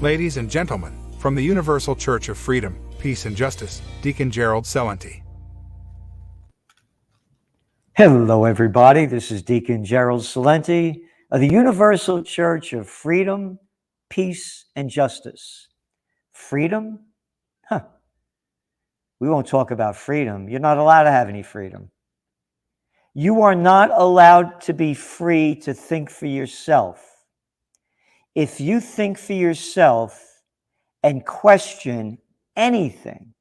Ladies and gentlemen, from the Universal Church of Freedom, Peace and Justice, Deacon Gerald Celente. Hello, everybody. This is Deacon Gerald Celente of the Universal Church of Freedom, Peace, and Justice. Freedom? We won't talk about freedom. You're not allowed to have any freedom. You are not allowed to be free to think for yourself. If you think for yourself and question anything,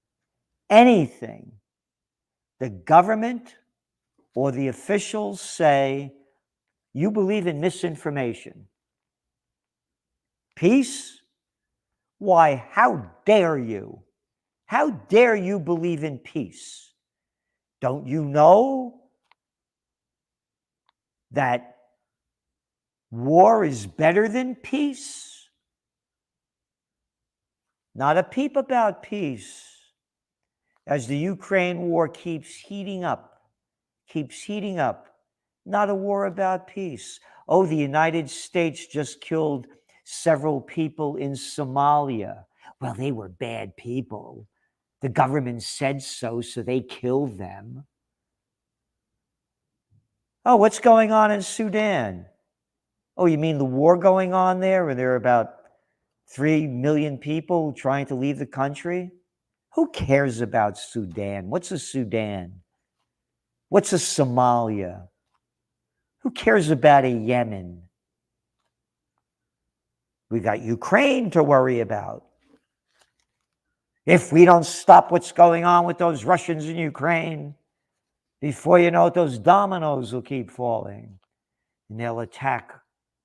the government or the officials say, you believe in misinformation. Peace? Why, how dare you? How dare you believe in peace? Don't you know that war is better than peace? Not a peep about peace. As the Ukraine war keeps heating up, not a war about peace. Oh, the United States just killed several people in Somalia. Well, they were bad people. The government said so, so they killed them. Oh, what's going on in Sudan? Oh, you mean the war going on there, where there are about 3 million people trying to leave the country? Who cares about Sudan? What's a Sudan? What's a Somalia? Who cares about a Yemen? We got Ukraine to worry about. If we don't stop what's going on with those Russians in Ukraine, before you know it, those dominoes will keep falling. And they'll attack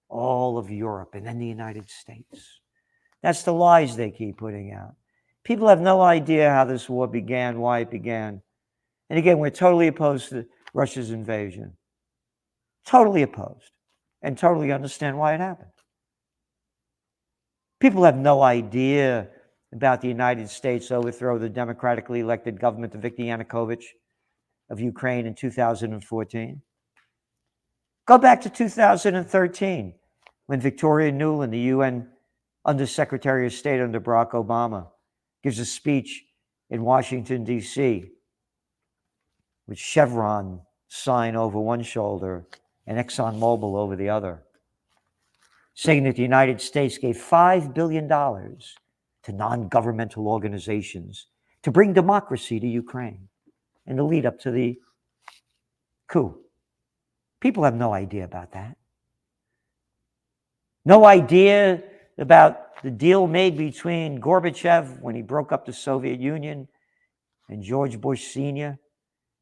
all of Europe and then the United States. That's the lies they keep putting out. People have no idea how this war began, why it began. And again, we're totally opposed to Russia's invasion. Totally opposed. And totally understand why it happened. People have no idea about the United States overthrow the democratically elected government of Viktor Yanukovych of Ukraine in 2014. Go back to 2013, when Victoria Nuland, the UN Undersecretary of State under Barack Obama, gives a speech in Washington, D.C., with Chevron sign over one shoulder and ExxonMobil over the other, saying that the United States gave $5 billion to non-governmental organizations to bring democracy to Ukraine in the lead up to the coup. People have no idea about that. No idea about the deal made between Gorbachev when he broke up the Soviet Union and George Bush Sr.,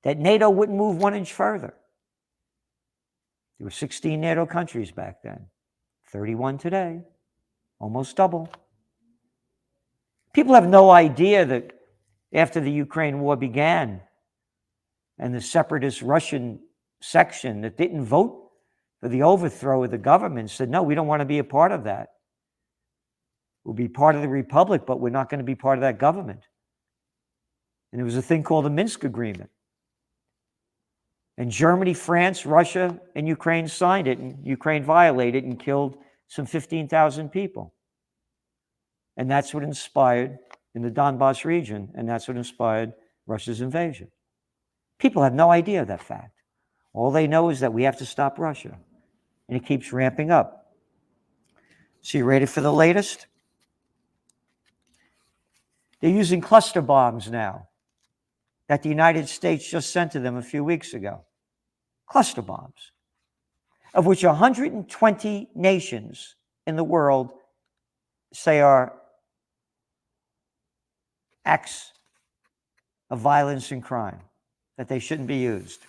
that NATO wouldn't move 1 inch further. There were 16 NATO countries back then, 31 today, almost double. People have no idea that after the Ukraine war began and the separatist Russian section that didn't vote for the overthrow of the government said, no, we don't want to be a part of that. We'll be part of the republic, but we're not going to be part of that government. And there was a thing called the Minsk Agreement. And Germany, France, Russia, and Ukraine signed it, and Ukraine violated and killed some 15,000 people. And that's what inspired, in the Donbass region, and that's what inspired Russia's invasion. People have no idea of that fact. All they know is that we have to stop Russia, and it keeps ramping up. So you ready for the latest? They're using cluster bombs now that the United States just sent to them a few weeks ago. Cluster bombs, of which 120 nations in the world say are acts of violence and crime, that they shouldn't be used.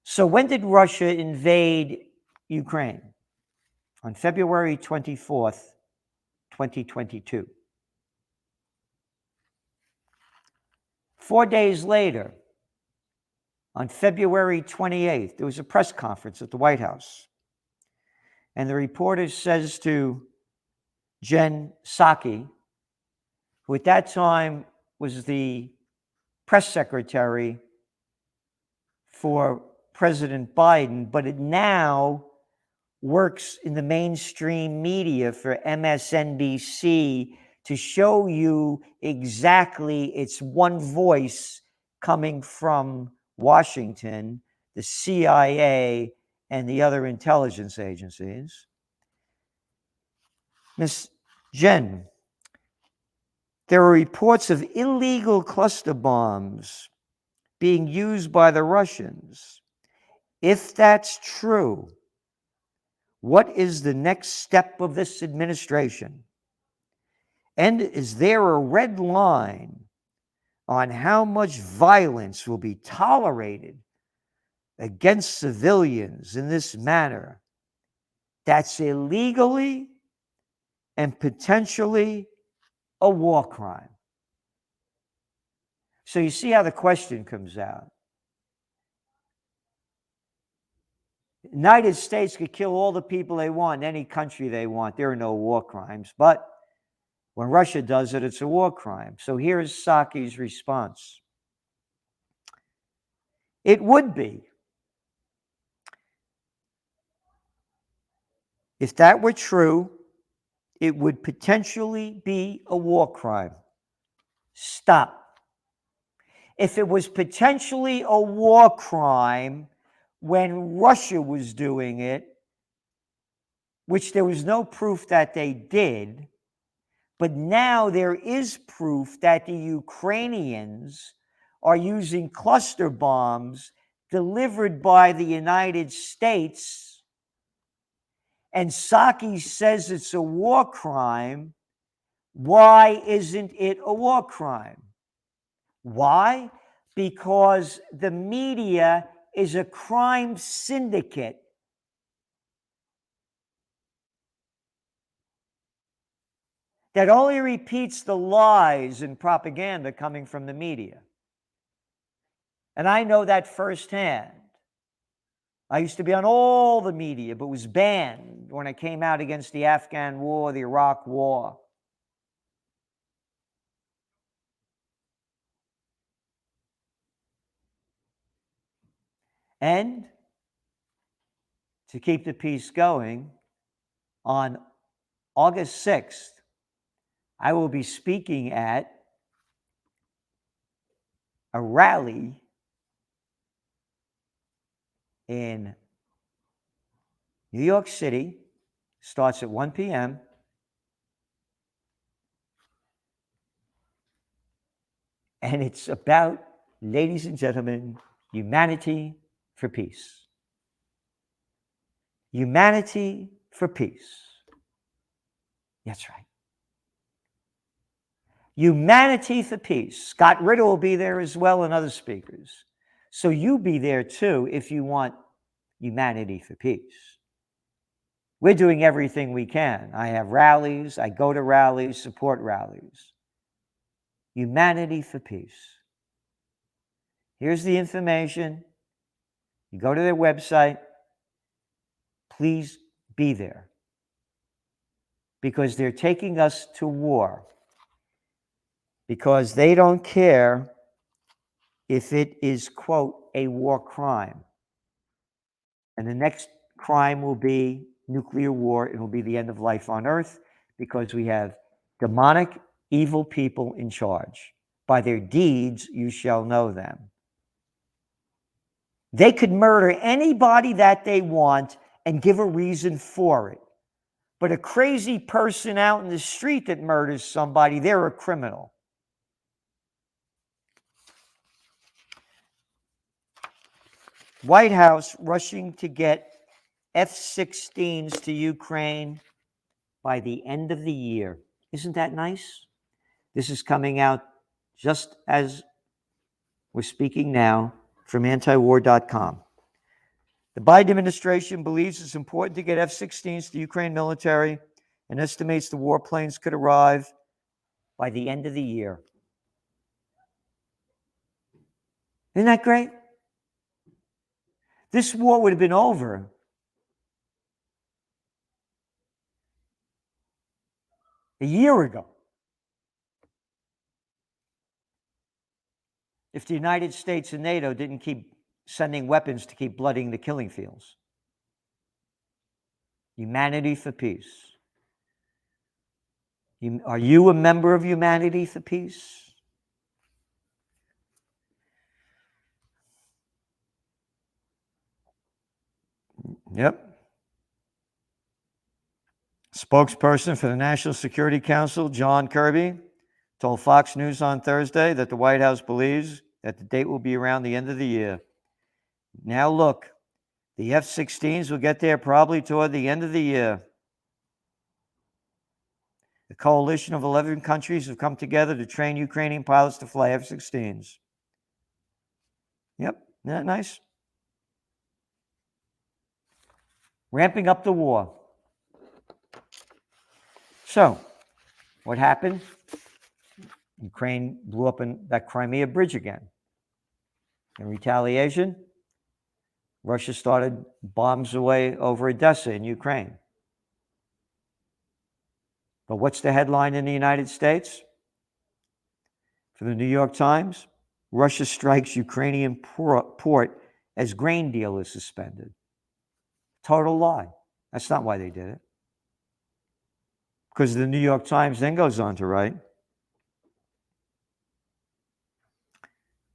So when did Russia invade Ukraine? On February 24th, 2022. 4 days later, on February 28th, there was a press conference at the White House. And the reporter says to Jen Psaki, who at that time was the press secretary for President Biden, but now works in the mainstream media for MSNBC to show you exactly it's one voice coming from Washington, the CIA, and the other intelligence agencies. Miss Jen, there are reports of illegal cluster bombs being used by the Russians. If that's true, what is the next step of this administration? And is there a red line on how much violence will be tolerated against civilians in this manner that's illegally and potentially a war crime? So you see how the question comes out. The United States could kill all the people they want in any country they want. There are no war crimes. But when Russia does it, it's a war crime. So here's Psaki's response. It would be. If that were true, it would potentially be a war crime. Stop. If it was potentially a war crime when Russia was doing it, which there was no proof that they did, but now there is proof that the Ukrainians are using cluster bombs delivered by the United States, and Psaki says it's a war crime. Why isn't it a war crime? Why? Because the media is a crime syndicate. That only repeats the lies and propaganda coming from the media. And I know that firsthand. I used to be on all the media, but was banned when I came out against the Afghan war, the Iraq war. And to keep the peace going, on August 6th, I will be speaking at a rally in New York City. Starts at 1 p.m. And it's about, ladies and gentlemen, humanity for peace. Humanity for peace. That's right. Humanity for peace. Scott Ritter will be there as well, and other speakers. So you be there too if you want humanity for peace. We're doing everything we can. I have rallies. I go to rallies, support rallies. Humanity for peace. Here's the information. You go to their website. Please be there. Because they're taking us to war. Because they don't care if it is, quote, a war crime. And the next crime will be nuclear war. It will be the end of life on Earth because we have demonic, evil people in charge. By their deeds, you shall know them. They could murder anybody that they want and give a reason for it. But a crazy person out in the street that murders somebody, they're a criminal. White House rushing to get F-16s to Ukraine by the end of the year. Isn't that nice? This is coming out just as we're speaking now from antiwar.com. The Biden administration believes it's important to get F-16s to the Ukraine military and estimates the warplanes could arrive by the end of the year. Isn't that great? This war would have been over a year ago if the United States and NATO didn't keep sending weapons to keep blooding the killing fields. Humanity for Peace. Are you a member of Humanity for Peace? Yep. Spokesperson for the National Security Council, John Kirby, told Fox News on Thursday that the White House believes that the date will be around the end of the year. Now look, the F-16s will get there probably toward the end of the year. The coalition of 11 countries have come together to train Ukrainian pilots to fly F-16s. Yep, isn't that nice? Ramping up the war. So, what happened? Ukraine blew up in that Crimea bridge again. In retaliation, Russia started bombs away over Odessa in Ukraine. But what's the headline in the United States? For the New York Times, Russia strikes Ukrainian port as grain deal is suspended. Total lie. That's not why they did it. Because the New York Times then goes on to write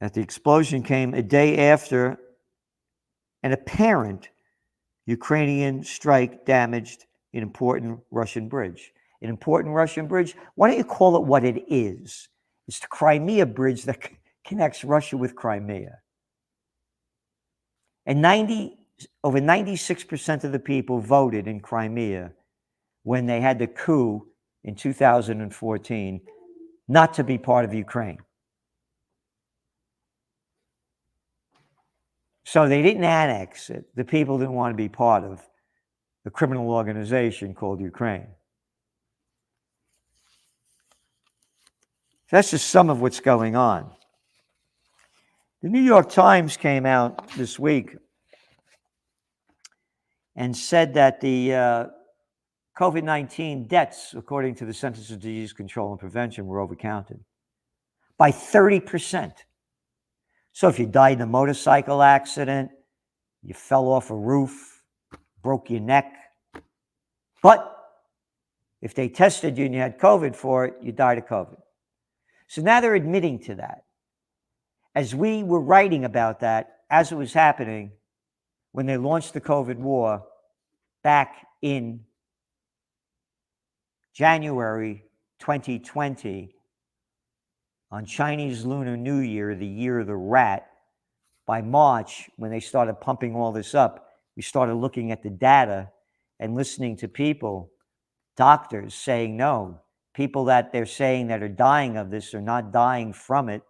that the explosion came a day after an apparent Ukrainian strike damaged an important Russian bridge. An important Russian bridge? Why don't you call it what it is? It's the Crimea bridge that connects Russia with Crimea. And over 96% of the people voted in Crimea when they had the coup in 2014 not to be part of Ukraine. So they didn't annex it. The people didn't want to be part of the criminal organization called Ukraine. That's just some of what's going on. The New York Times came out this week and said that the COVID-19 deaths, according to the Centers for Disease Control and Prevention, were overcounted by 30%. So if you died in a motorcycle accident, you fell off a roof, broke your neck, but if they tested you and you had COVID for it, you died of COVID. So now they're admitting to that. As we were writing about that, as it was happening, when they launched the COVID war back in January 2020, on Chinese Lunar New Year, the year of the rat, by March, when they started pumping all this up, we started looking at the data and listening to people, doctors saying no. People that they're saying that are dying of this are not dying from it.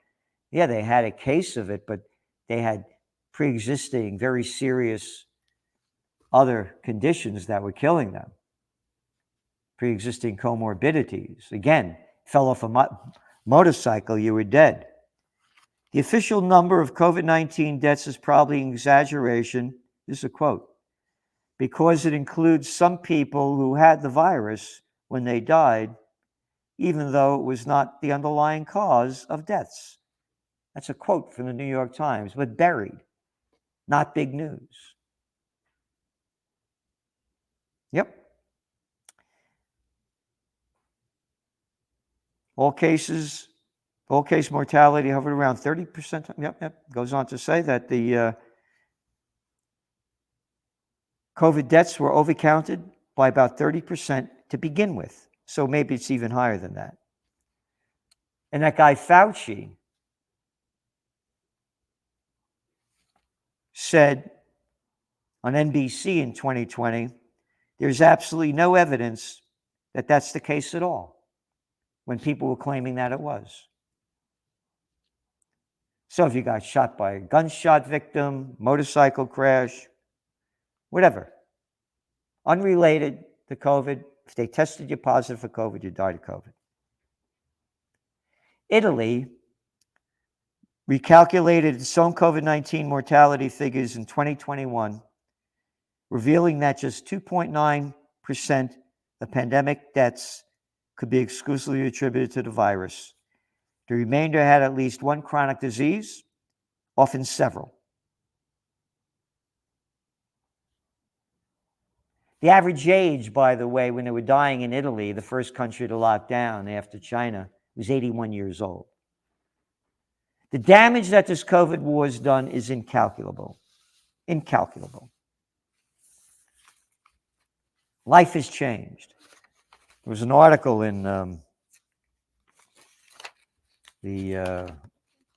Yeah, they had a case of it, but they had pre-existing, very serious other conditions that were killing them. Pre-existing comorbidities. Again, fell off a motorcycle, you were dead. The official number of COVID-19 deaths is probably an exaggeration. This is a quote. Because it includes some people who had the virus when they died, even though it was not the underlying cause of deaths. That's a quote from the New York Times, but buried, not big news. Yep. All-case mortality hovered around 30%. Yep. Goes on to say that the COVID deaths were overcounted by about 30% to begin with. So maybe it's even higher than that. And that guy Fauci said on NBC in 2020, there's absolutely no evidence that that's the case at all, when people were claiming that it was. So if you got shot by a gunshot victim, motorcycle crash, whatever, unrelated to COVID, if they tested you positive for COVID, you died of COVID. Italy recalculated its own COVID-19 mortality figures in 2021, revealing that just 2.9% of pandemic deaths could be exclusively attributed to the virus. The remainder had at least one chronic disease, often several. The average age, by the way, when they were dying in Italy, the first country to lock down after China, was 81 years old. The damage that this COVID war has done is incalculable. Incalculable. Life has changed. There was an article in the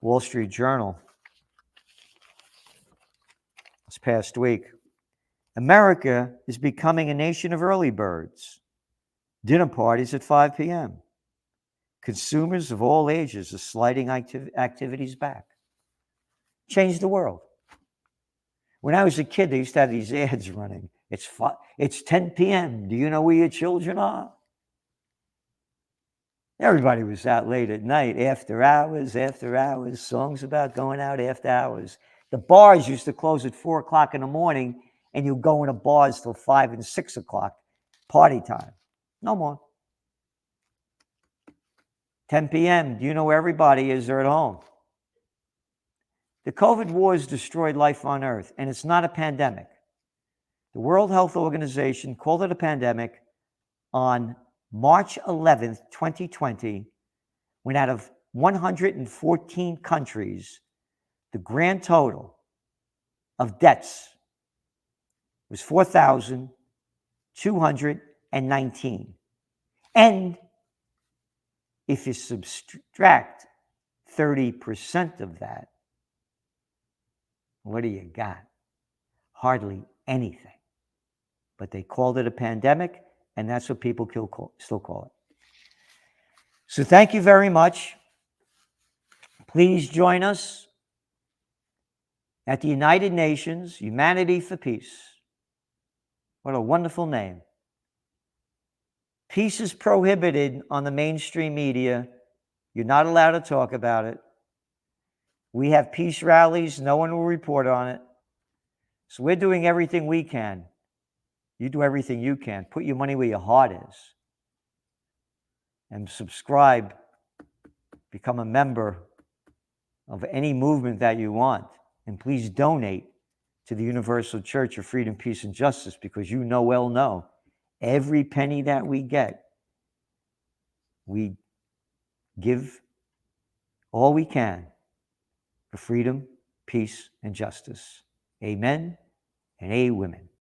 Wall Street Journal this past week. America is becoming a nation of early birds. Dinner parties at 5 p.m. Consumers of all ages are sliding activities back. Changed the world. When I was a kid, they used to have these ads running. It's 10 p.m. Do you know where your children are? Everybody was out late at night, after hours, songs about going out after hours. The bars used to close at 4 o'clock in the morning, and you go into bars till 5 and 6 o'clock, party time. No more. 10 p.m., do you know where everybody is? They're at home. The COVID war has destroyed life on Earth, and it's not a pandemic. The World Health Organization called it a pandemic on March 11th, 2020, when out of 114 countries, the grand total of deaths was 4,219. And if you subtract 30% of that, what do you got? Hardly anything. But they called it a pandemic, and that's what people still call it. So thank you very much. Please join us at the United Nations, Humanity for Peace. What a wonderful name. Peace is prohibited on the mainstream media. You're not allowed to talk about it. We have peace rallies. No one will report on it. So we're doing everything we can. You do everything you can. Put your money where your heart is. And subscribe. Become a member of any movement that you want. And please donate to the Universal Church of Freedom, Peace, and Justice, because you well know every penny that we get, we give all we can for freedom, peace, and justice. Amen and amen.